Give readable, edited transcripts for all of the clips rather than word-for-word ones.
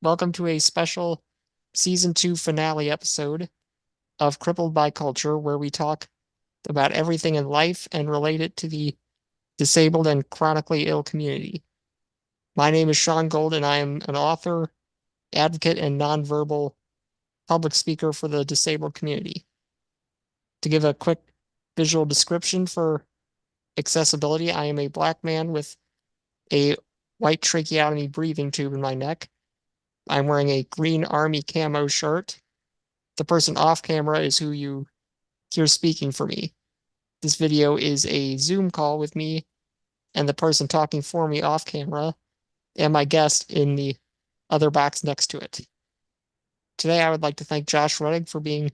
Welcome to a special season 2 finale episode of Crippled by Culture, where we talk about everything in life and relate it to the disabled and chronically ill community. My name is Sean Gold, and I am an author, advocate, and nonverbal public speaker for the disabled community. To give a quick visual description for accessibility, I am a black man with a white tracheotomy breathing tube in my neck. I'm wearing a green army camo shirt. The person off camera is who you hear speaking for me. This video is a Zoom call with me and the person talking for me off camera and my guest in the other box next to it. Today, I would like to thank Josh Rettig for being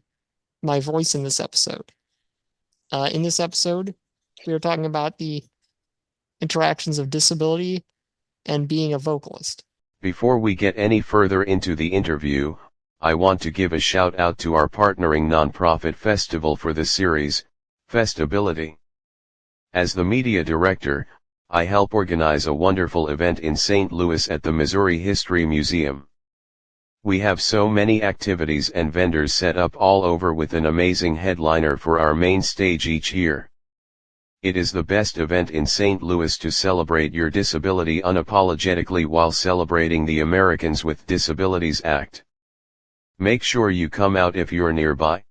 my voice in this episode. In this episode, we are talking about the interactions of disability and being a vocalist. Before we get any further into the interview, I want to give a shout out to our partnering nonprofit festival for the series, Festability. As the media director, I help organize a wonderful event in St. Louis at the Missouri History Museum. We have so many activities and vendors set up all over with an amazing headliner for our main stage each year. It is the best event in St. Louis to celebrate your disability unapologetically while celebrating the Americans with Disabilities Act. Make sure you come out if you're nearby.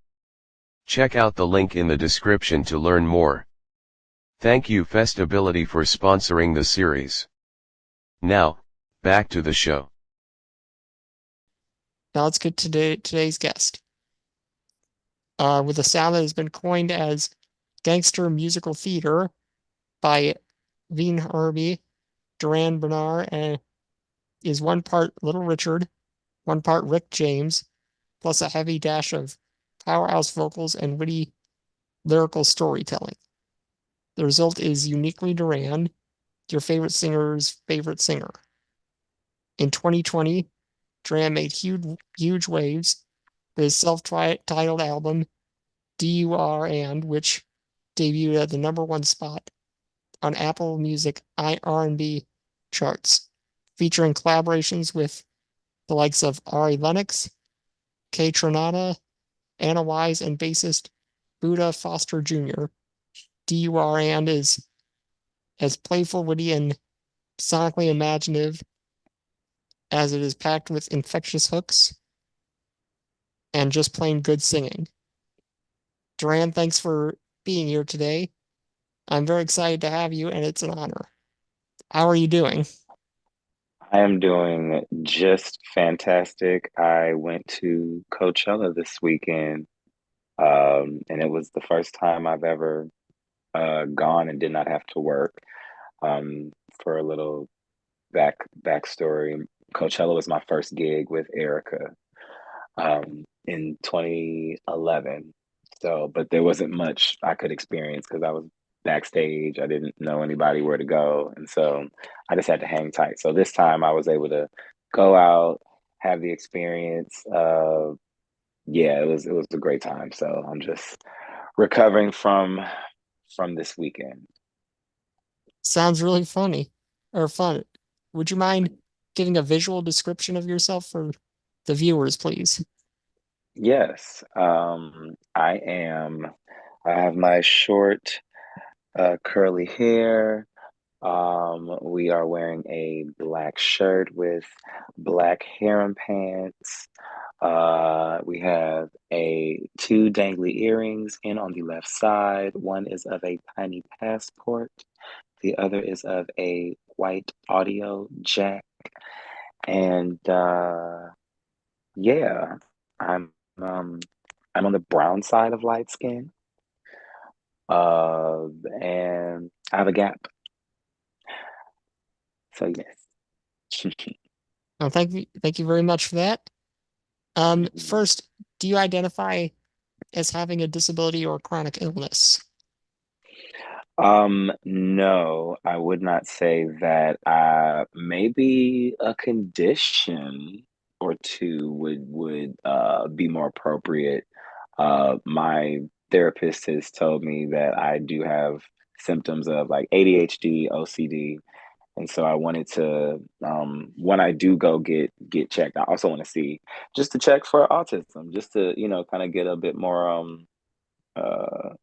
Check out the link in the description to learn more. Thank you Festability for sponsoring the series. Now, back to the show. Now let's get to today's guest. With a sound that has been coined as Gangster Musical Theatre by Qveen Herby, Durand Bernarr, and is one part Little Richard, one part Rick James, plus a heavy dash of powerhouse vocals and witty lyrical storytelling. The result is uniquely Durand, your favorite singer's favorite singer. In 2020, Durand made huge waves with his self-titled album, DUR, which debuted at the #1 spot on Apple Music R&B charts, featuring collaborations with the likes of Ari Lennox, KAYTRANADA, Anna Wise, and bassist Buddah Foster Jr. DUR is as playful, witty, and sonically imaginative as it is packed with infectious hooks and just plain good singing. Durand, thanks for being here today. I'm very excited to have you, and it's an honor. How are you doing? I am doing just fantastic. I went to Coachella this weekend, and it was the first time I've ever gone and did not have to work. For a little backstory, Coachella was my first gig with Erica in 2011. So, but there wasn't much I could experience because I was backstage. I didn't know anybody where to go. And so I just had to hang tight. So this time I was able to go out, have the experience. Yeah, it was a great time. So I'm just recovering from this weekend. Sounds really funny or fun. Would you mind giving a visual description of yourself for the viewers, please? Yes. I have my short curly hair. We are wearing a black shirt with black harem pants. We have two dangly earrings in on the left side. One is of a tiny passport. The other is of a white audio jack. And yeah, I'm um, I'm on the brown side of light skin. And I have a gap. So yes. Well, thank you very much for that. First, do you identify as having a disability or chronic illness? No, I would not say that. Maybe a condition or two would be more appropriate. My therapist has told me that I do have symptoms of like ADHD, OCD, And so I wanted to, when I do go get checked, I also want to see just to check for autism, just to kind of get a bit more uh,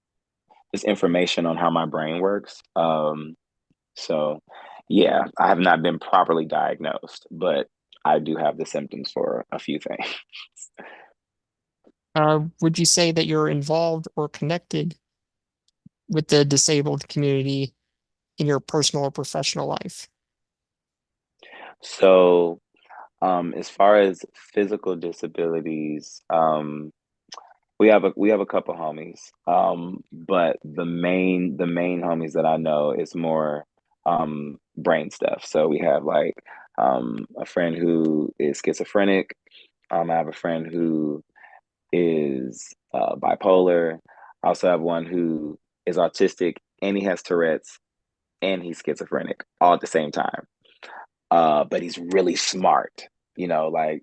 just information on how my brain works. So yeah, I have not been properly diagnosed, but I do have the symptoms for a few things. Would you say that you're involved or connected with the disabled community in your personal or professional life? So as far as physical disabilities, we have a couple homies, but the main homies that I know is more brain stuff. So we have like a friend who is schizophrenic. I have a friend who is bipolar. I also have one who is autistic and he has Tourette's and he's schizophrenic all at the same time. But he's really smart. Like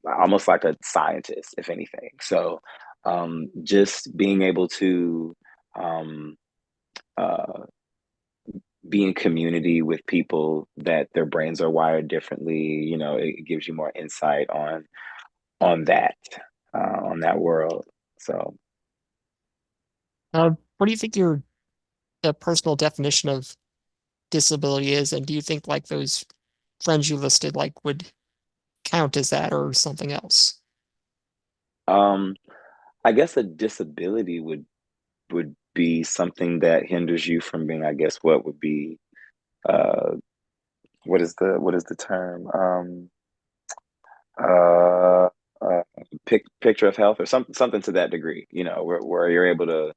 almost like a scientist, if anything. So, just being able to um, uh, be in community with people that their brains are wired differently, it gives you more insight on that on that world. So, What do you think your personal definition of disability is, and do you think like those friends you listed like would count as that or something else? um, I guess a disability would be something that hinders you from being, I guess, what would be uh what is the term? Uh, picture of health or something to that degree, where you're able to,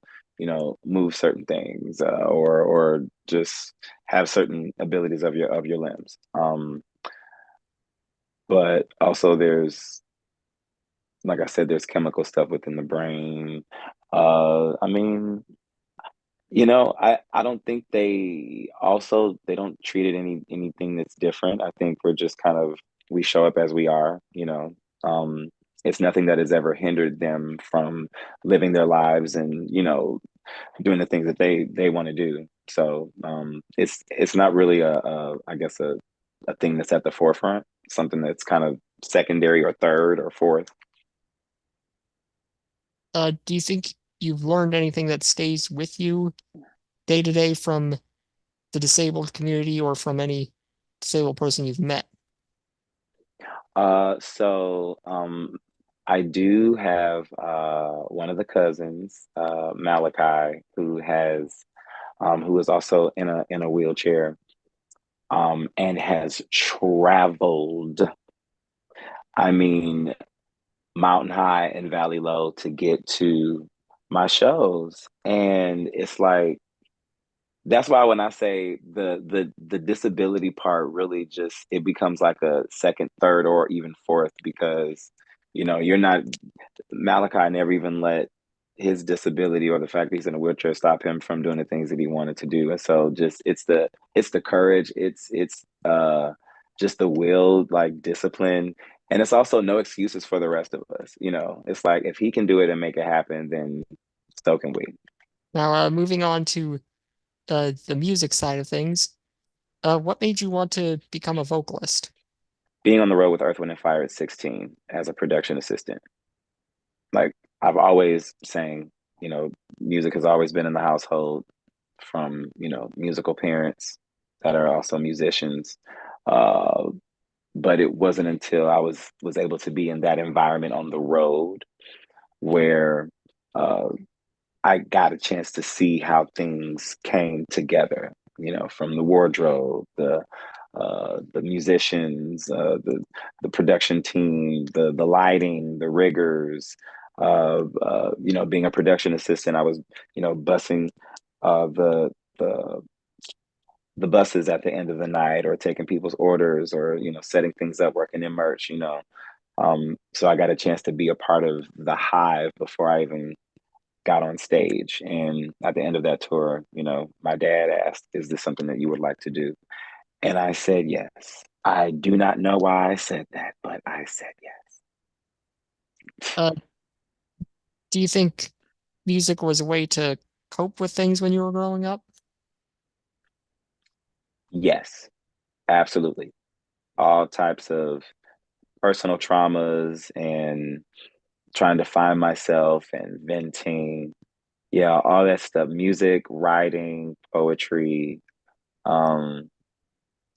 move certain things, or just have certain abilities of your limbs. But also there's, like I said, there's chemical stuff within the brain. I mean, I don't think they don't treat it anything that's different. I think we're just kind of we show up as we are. Um, it's nothing that has ever hindered them from living their lives and, doing the things that they want to do. So it's not really I guess a thing that's at the forefront, something that's kind of secondary or third or fourth. Do you think you've learned anything that stays with you day to day from the disabled community or from any disabled person you've met? So I do have one of the cousins, Malachi, who is also in a wheelchair, and has traveled. I mean, mountain high and valley low to get to my shows, and it's like that's why when I say the disability part really just it becomes like a second, third, or even fourth because you're not Malachi never even let his disability or the fact that he's in a wheelchair stop him from doing the things that he wanted to do. And so just it's the courage, it's just the will, like discipline. And it's also no excuses for the rest of us. It's like if he can do it and make it happen, then so can we. Now, moving on to the music side of things, what made you want to become a vocalist? Being on the road with Earth, Wind, and Fire at 16 as a production assistant. Like I've always sang, music has always been in the household from, musical parents that are also musicians. Uh, but it wasn't until I was able to be in that environment on the road where uh, I got a chance to see how things came together, from the wardrobe, the musicians, the production team, the lighting, the riggers. Being a production assistant, I was, bussing uh, the the the buses at the end of the night, or taking people's orders, or setting things up, working in merch. So I got a chance to be a part of the hive before I even got on stage. And at the end of that tour, my dad asked, "Is this something that you would like to do?" And I said yes. I do not know why I said that, but I said yes. Uh, do you think music was a way to cope with things when you were growing up? Yes, absolutely. All types of personal traumas and trying to find myself and venting. Yeah, all that stuff. Music, writing, poetry, um,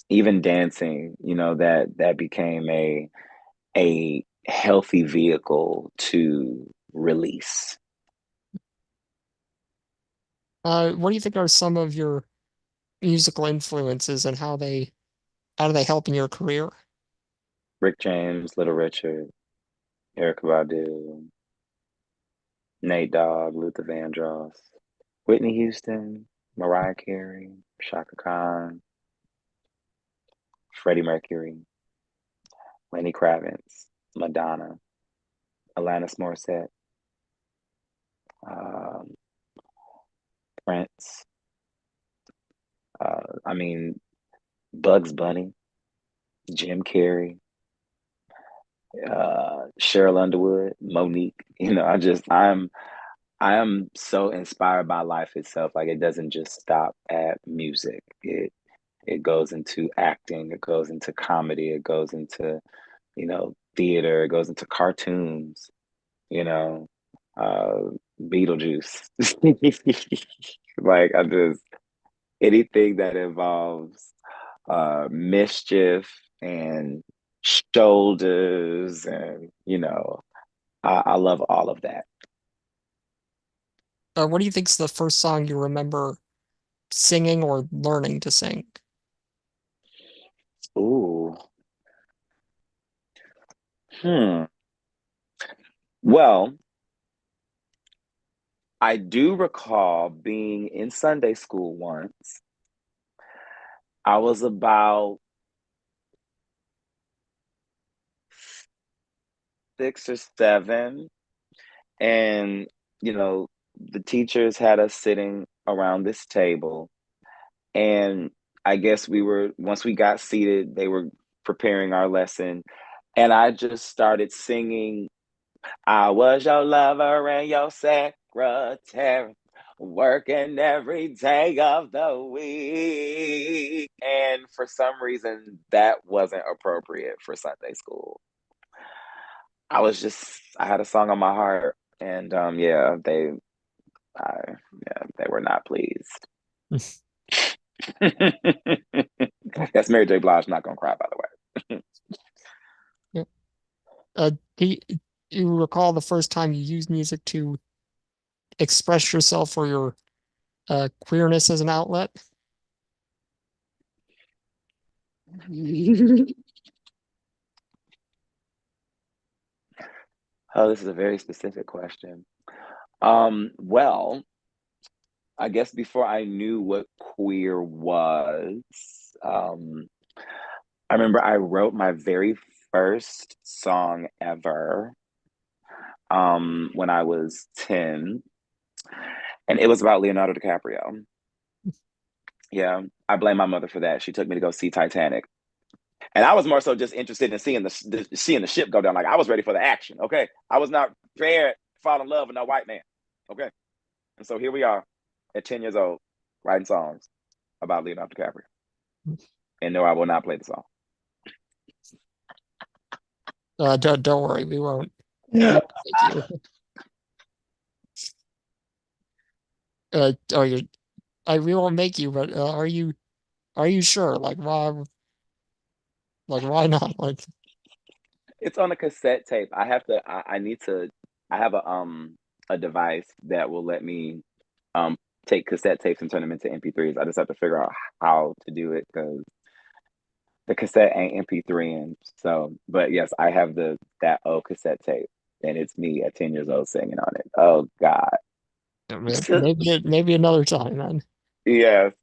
even dancing, that became a healthy vehicle to release. What do you think are some of your musical influences and how do they help in your career? Rick James, Little Richard, Erykah Badu, Nate Dogg, Luther Vandross, Whitney Houston, Mariah Carey, Shaka Khan, Freddie Mercury, Lenny Kravitz, Madonna, Alanis Morissette, um, Prince. I mean, Bugs Bunny, Jim Carrey, Cheryl Underwood, Monique. I am so inspired by life itself. Like it doesn't just stop at music. It goes into acting. It goes into comedy. It goes into theater. It goes into cartoons. You know, uh, Beetlejuice. Like I just anything that involves mischief and shoulders, and I love all of that. What do you think's the first song you remember singing or learning to sing? Ooh. Hmm. Well, I do recall being in Sunday school once. I was about 6 or 7, and the teachers had us sitting around this table, and I guess once we got seated, they were preparing our lesson, and I just started singing, I was your lover and your secretary, working every day of the week. And for some reason, that wasn't appropriate for Sunday school. I had a song on my heart, and yeah, they were not pleased. That's Mary J. Blige. Not gonna cry, by the way. Yeah. Do you recall the first time you used music to express yourself or your queerness as an outlet? Oh, this is a very specific question. Well, I guess before I knew what queer was, um, I remember I wrote my very first song ever when I was 10, and it was about Leonardo DiCaprio. Yeah, I blame my mother for that. She took me to go see Titanic. And I was more so just interested in seeing the ship go down. Like I was ready for the action. Okay, I was not prepared to fall in love with no white man. Okay, and so here we are, at 10 years old, writing songs about Leonardo DiCaprio. And no, I will not play the song. Don't worry, we Yeah. won't make you. Oh, we won't make you, but are you sure? Like why not? Like, It's on a cassette tape. I need to I have a device that will let me um take cassette tapes and turn them into MP3s. I just have to figure out how to do it because the cassette ain't MP3 in. So, but yes, I have that old cassette tape, and it's me at 10 years old singing on it. Oh God. maybe another time, man. Yes.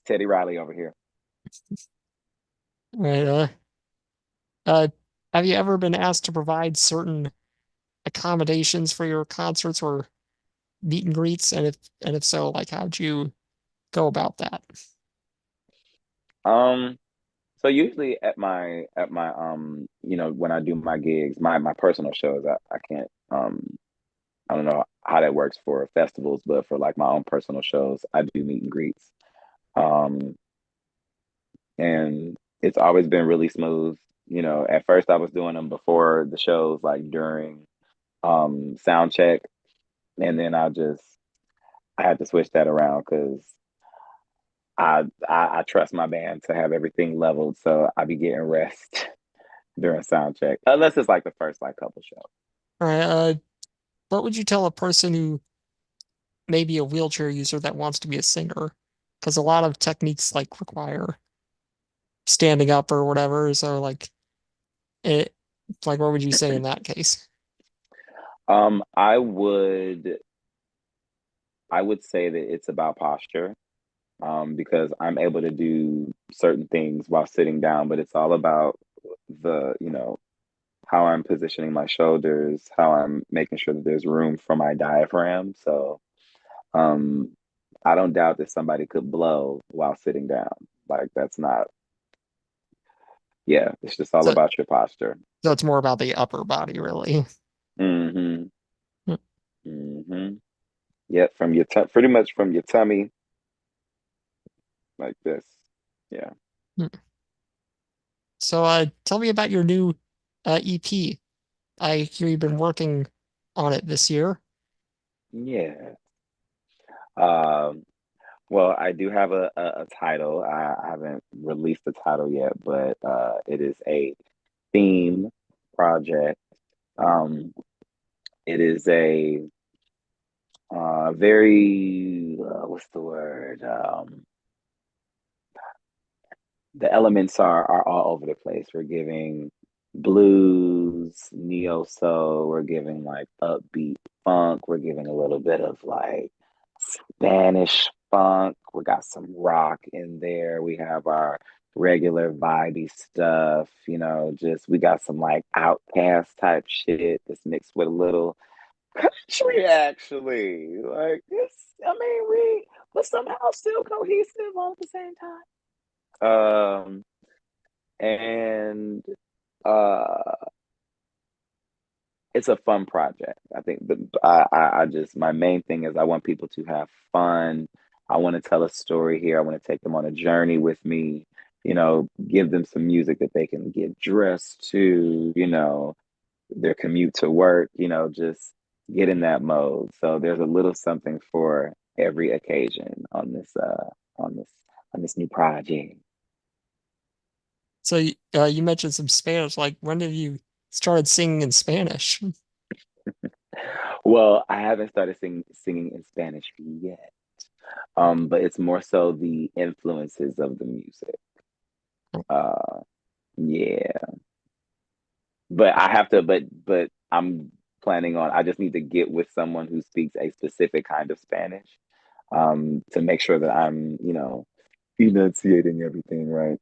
Teddy Riley over here. Right, uh, have you ever been asked to provide certain accommodations for your concerts or meet and greets? And if so, like how'd you go about that? Um, so usually at my when I do my gigs, my personal shows, I can't I don't know how that works for festivals, but for like my own personal shows, I do meet and greets. Um, and it's always been really smooth. You know, at first I was doing them before the shows, like during sound check, and then I had to switch that around because I trust my band to have everything leveled, so I be getting rest during sound check, unless it's like the first like couple shows. All right. What would you tell a person who may be a wheelchair user that wants to be a singer? Because a lot of techniques like require standing up or whatever. So it, like, what would you say in that case? Um, I would I would say that it's about posture, because I'm able to do certain things while sitting down, but it's all about how I'm positioning my shoulders, how I'm making sure that there's room for my diaphragm. So, um, I don't doubt that somebody could blow while sitting down. Like that's not, yeah, it's just all So, about your posture. so it's more about the upper body, really. Mm-hmm. Mm-hmm. Yeah, from your pretty much from your tummy, like this. Yeah. So, tell me about your new EP. I hear you've been working on it this year. Yeah. Um, well, I do have a title. I haven't released the title yet, but it is a theme project. Um, it is a very what's the word? The elements are all over the place. We're giving blues, neo soul. We're giving like upbeat funk. We're giving a little bit of like Spanish funk. We got some rock in there. We have our regular vibey stuff. You know, just we got some like outcast type shit that's mixed with a little country. Actually, like it's. I mean, we but somehow still cohesive all at the same time. And uh it's a fun project. I think I just my main thing is I want people to have fun. I want to tell a story here. I want to take them on a journey with me, give them some music that they can get dressed to, their commute to work, just get in that mode. So there's a little something for every occasion on this on this new project. So, you mentioned some Spanish. Like, when have you started singing in Spanish? Well, I haven't started singing in Spanish yet. But it's more so the influences of the music. Uh, yeah, but I have to, but I'm planning on. I just need to get with someone who speaks a specific kind of Spanish, to make sure that I'm, enunciating everything right.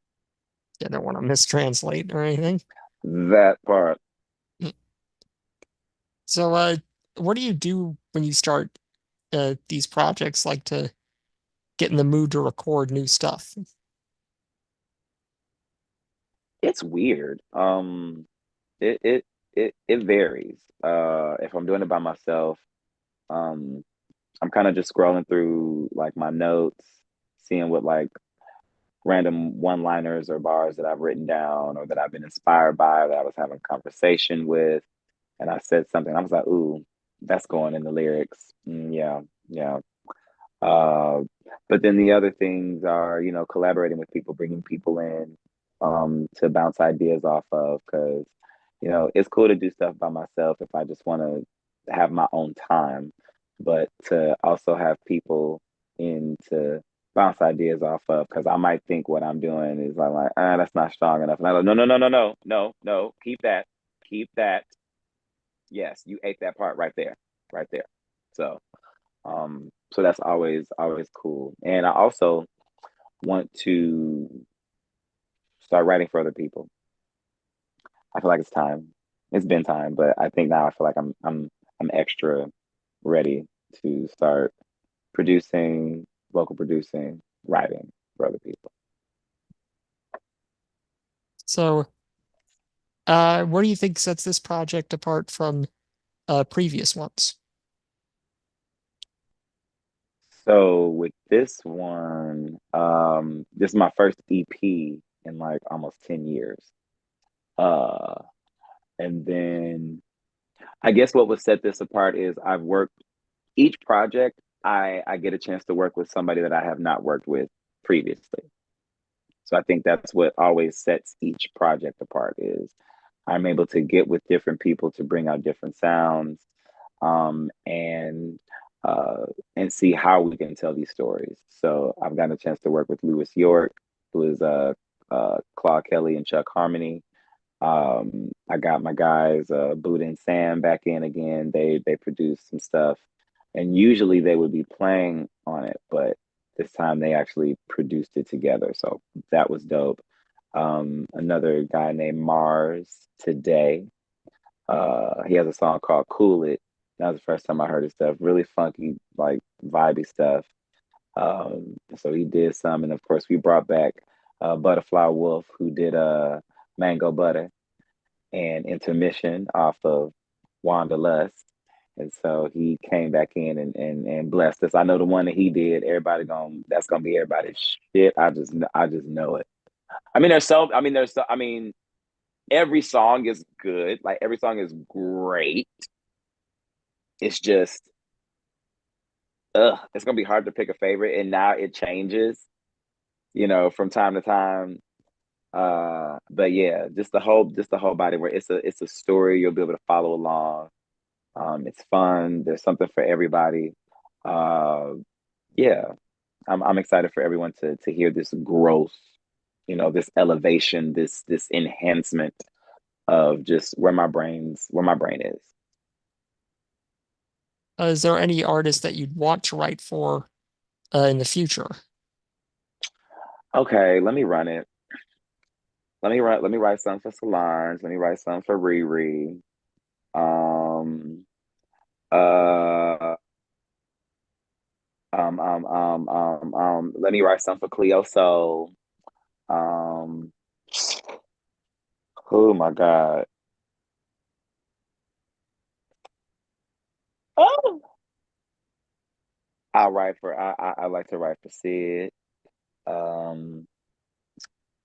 I don't want to mistranslate or anything. That part. So, what do you do when you start these projects, like to get in the mood to record new stuff? It's weird. It it it varies. If I'm doing it by myself, um, I'm kind of just scrolling through like my notes, seeing what like random one-liners or bars that I've written down or that I've been inspired by that I was having a conversation with, and I said something. I was like, "Ooh, that's going in the lyrics." Yeah, yeah. Uh, but then the other things are, collaborating with people, bringing people in, to bounce ideas off of, because, it's cool to do stuff by myself if I just want to have my own time, but to also have people in to bounce ideas off of, because I might think what I'm doing is like, that's not strong enough. And I go, no, no, no, no, no, no, no, keep that, keep that. Yes, you ate that part right there, right there. So, so that's always cool. And I also want to start writing for other people. I feel like it's time. It's been time, but I think now I feel like I'm extra ready to start producing, vocal producing, writing for other people. So, what do you think sets this project apart from previous ones? So with this one, this is my first EP in like almost 10 years. Uh, and then I guess what would set this apart is I've worked each project, I get a chance to work with somebody that I have not worked with previously. So I think that's what always sets each project apart is I'm able to get with different people to bring out different sounds, um, and uh, and see how we can tell these stories. So I've gotten a chance to work with Lewis York, who is Claude Kelly and Chuck Harmony. I got my guys Buddah and Sam back in again. They produced some stuff, and usually they would be playing on it, but this time they actually produced it together. So that was dope. Another guy named Mars Today. He has a song called "Cool It." That was the first time I heard his stuff. Really funky, like vibey stuff. So he did some, and of course we brought back Butterfly Wolf, who did Mango Butter and Intermission off of Wanderlust. And so he came back in and blessed us. I know the one that he did, everybody going that's gonna be everybody's shit. I just know it. I mean every song is good. Like every song is great. It's just it's gonna be hard to pick a favorite. And now it changes, from time to time. But yeah, just the whole body where it's a story you'll be able to follow along. It's fun. There's something for everybody. Uh, yeah, I'm excited for everyone to hear this growth, this elevation, this enhancement of just where my brain is. Is there any artist that you'd want to write for in the future? Okay, let me run it. Let me write something for Solange. Let me write something for Riri. Um, uh, let me write something for Cleo Soul. Um, oh my God. Oh, I like to write for Sid. Um,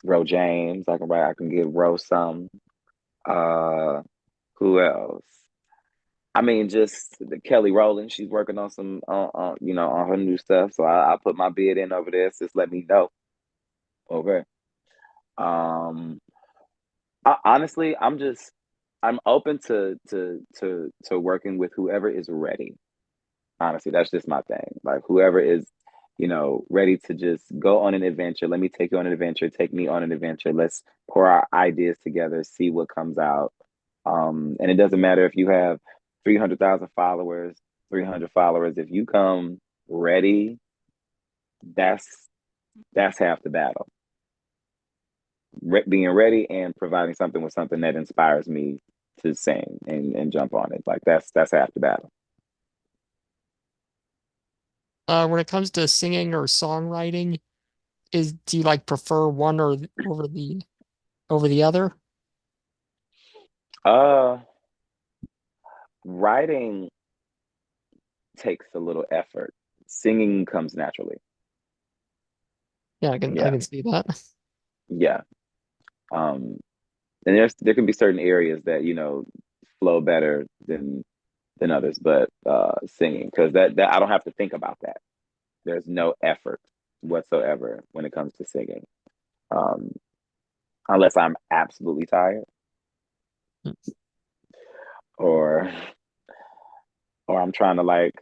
Ro James. I can give Ro some. Uh, who else? I mean, just the Kelly Rowland. She's working on some, on her new stuff. So I put my bid in over there. Just let me know. Okay. Um, honestly, I'm open to working with whoever is ready. Honestly, that's just my thing. Like whoever is, ready to just go on an adventure. Let me take you on an adventure. Take me on an adventure. Let's pour our ideas together, see what comes out. And it doesn't matter if you have 300,000 followers, 300 followers. If you come ready, that's that's half the battle. Being ready and providing something with something that inspires me to sing and jump on it. Like that's half the battle. When it comes to singing or songwriting, do you like prefer one or over the other? Uh, Writing takes a little effort. Singing comes naturally. Yeah, I Yeah, can see that. yeah. Um, and there can be certain areas that flow better than others, but singing because that I don't have to think about that. There's no effort whatsoever when it comes to singing, um, unless I'm absolutely tired or or I'm trying to like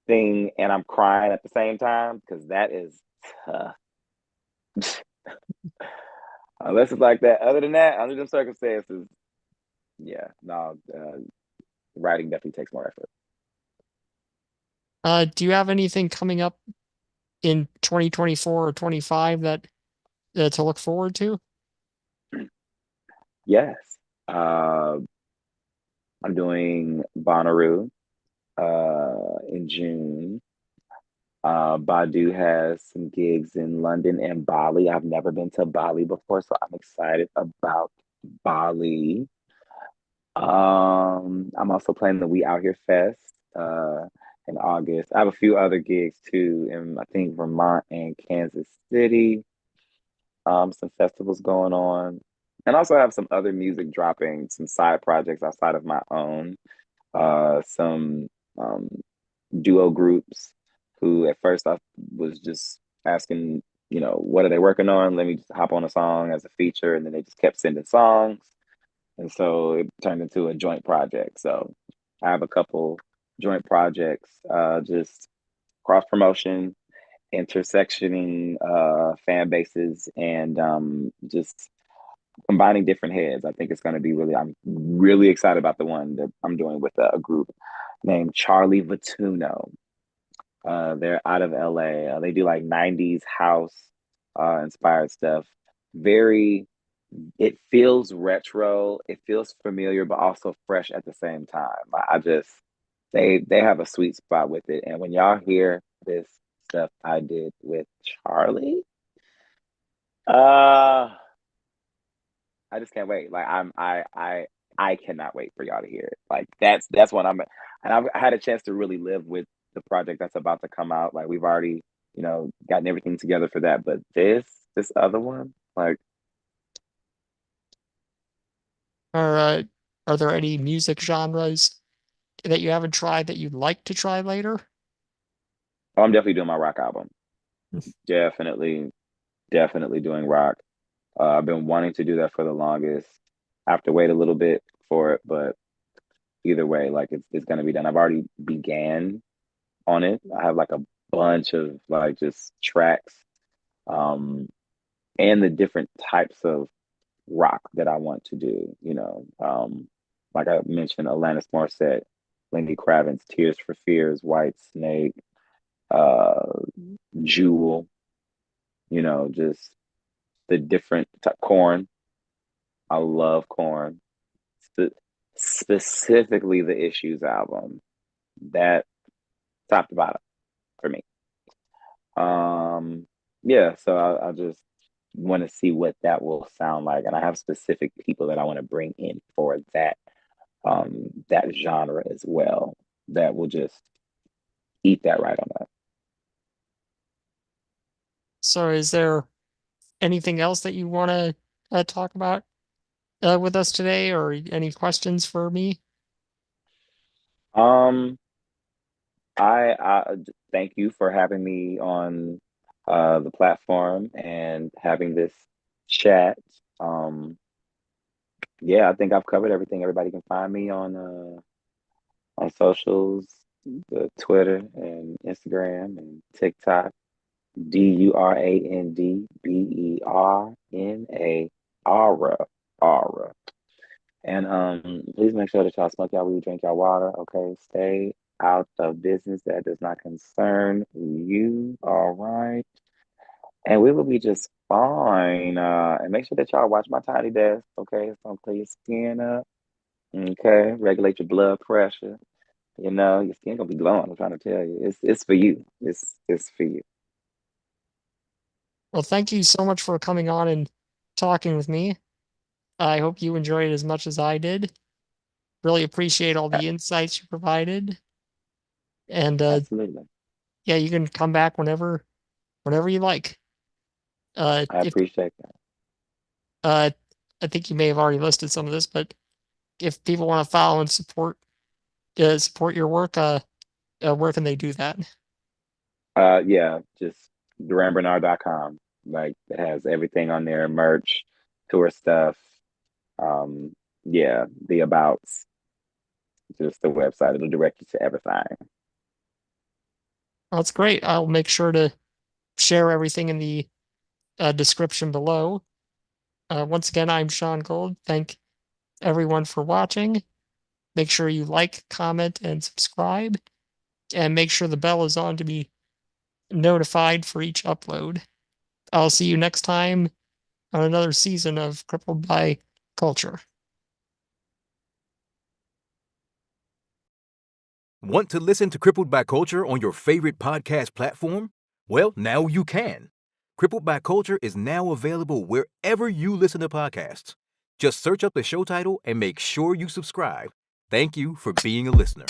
sing and I'm crying at the same time because that is tough. Unless it's like that. Other than that, under the circumstances, yeah, no, writing definitely takes more effort. Do you have anything coming up in 2024 or 25 that to look forward to? Yes, uh, I'm doing Bonnaroo in June. Badu has some gigs in London and Bali. I've never been to Bali before, so I'm excited about Bali. I'm also playing the We Out Here Fest in August. I have a few other gigs too in I think Vermont and Kansas City. Some festivals going on. And also have some other music dropping, some side projects outside of my own. Some um, duo groups who at first I was just asking, what are they working on? Let me just hop on a song as a feature. And then they just kept sending songs. And so it turned into a joint project. So I have a couple joint projects, just cross promotion, intersectioning fan bases, and just combining different heads. I think it's going to be I'm really excited about the one that I'm doing with a group named Charlie Vatuno. They're out of LA. They do like 90s house inspired stuff. Very, it feels retro, it feels familiar, but also fresh at the same time. They have a sweet spot with it. And when y'all hear this stuff I did with Charlie, uh I just can't wait. Like I cannot wait for y'all to hear it. Like that's what I had a chance to really live with the project that's about to come out. Like we've already, gotten everything together for that. But this other one, like, Are there any music genres that you haven't tried that you'd like to try later? oh, I'm definitely doing my rock album. Definitely, definitely doing rock. I've been wanting to do that for the longest. I have to wait a little bit for it, but either way, like it's gonna be done. I've already began on it. I have like a bunch of like just tracks, um, and the different types of rock that I want to do. Like I mentioned, Alanis Morissette, Lenny Kravitz, Tears for Fears, White Snake, uh, Jewel. Just the different corn. I love corn. Spe- Specifically the Issues album. That top to bottom for me. Yeah, so I just want to see what that will sound like, and I have specific people that I want to bring in for that genre as well. That will just eat that right on that. So is there anything else that you want to talk about with us today, or any questions for me? Um, I thank you for having me on the platform and having this chat. Um, yeah, I think I've covered everything. Everybody can find me on socials, the Twitter and Instagram and TikTok. DurandBernarr. Aura. And please make sure that y'all smoke y'all weed, drink y'all water. Okay, stay out of business that does not concern you. All right, and we will be just fine. And make sure that y'all watch my tiny desk. Okay, so clean your skin up. Okay, regulate your blood pressure. Your skin gonna be glowing. I'm trying to tell you, it's for you. It's for you. Well, thank you so much for coming on and talking with me. I hope you enjoyed it as much as I did. Really appreciate all A- the insights you provided. And Absolutely, yeah, you can come back whenever you like. I If appreciate that. uh, I think you may have already listed some of this, but if people want to follow and support your work, where can they do that? Yeah, just durandbernarr.com. Like it has everything on there, merch, tour stuff. Um, yeah, the abouts, just the website. It'll direct you to everything. Well, that's great. I'll make sure to share everything in the description below. Once again, I'm Sean Gold. Thank everyone for watching. Make sure you like, comment, and subscribe, and make sure the bell is on to be notified for each upload. I'll see you next time on another season of Crippled by Culture. Want to listen to Crippled by Culture on your favorite podcast platform? Well, now you can. Crippled by Culture is now available wherever you listen to podcasts. Just search up the show title and make sure you subscribe. Thank you for being a listener.